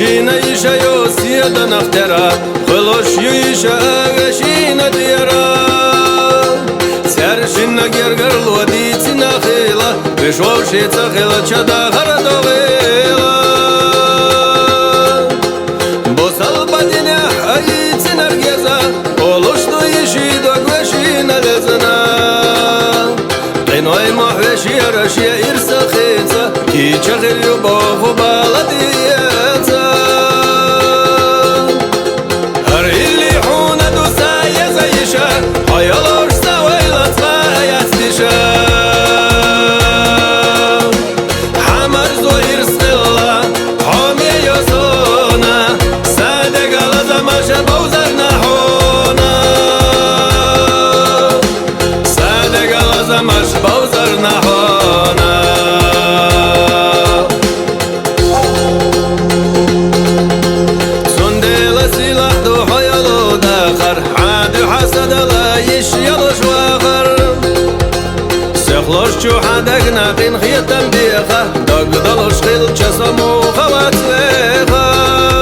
شينا يشا يوسيدا نخترا خلوش يشا غشينا ديرا سيرشنا جرجر الوديتنا خيلا بشوشي تخيلا تشدا غردو غيلا بوصل بدنا حيتنا رجزا ولوش دو يشيدا غشينا لزنا قينوي محوشي رشي إرسا خيتا كي تشغل يبوغ بالديتا هر اللي حونا دوسا يزيشا حيالوش سويلة فايستشا حمر زوير سخلا حامي يوسونا صادق لزماشا بوزرنا حونا صادق لزماش بوزرنا حونا سخلوش جو حدق نقين خيطان بيخا دق دلوش خيل چسامو خوات ويخاش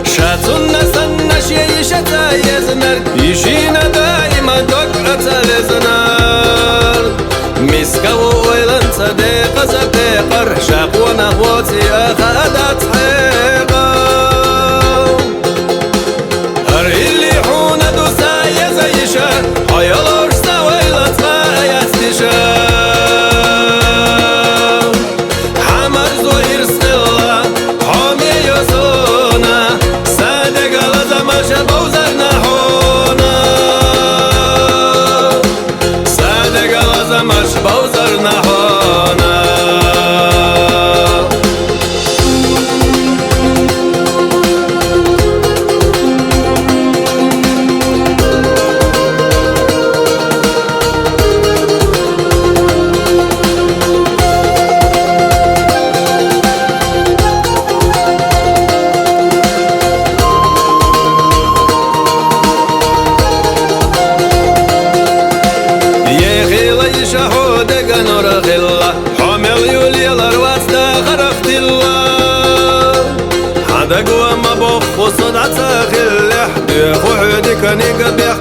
شاتون نسن نشي شتا يزنر يشينا دايما دق اتالزنر مسكو ويلن صديق زبيقر شاقونا خواتي اخادات حيقا هر اللي حونا دوسا يزيشا حيالوش حمر زوير سخلا حامي يوسونا صادق لزماشا بوزرنا حونا صادق لزماش بوزرنا حونا شهودك نور خلا حمل يوليلر واسدا خرفت الله حدق وما بخ وصدعت خلح بيخو حدك نيق بيخ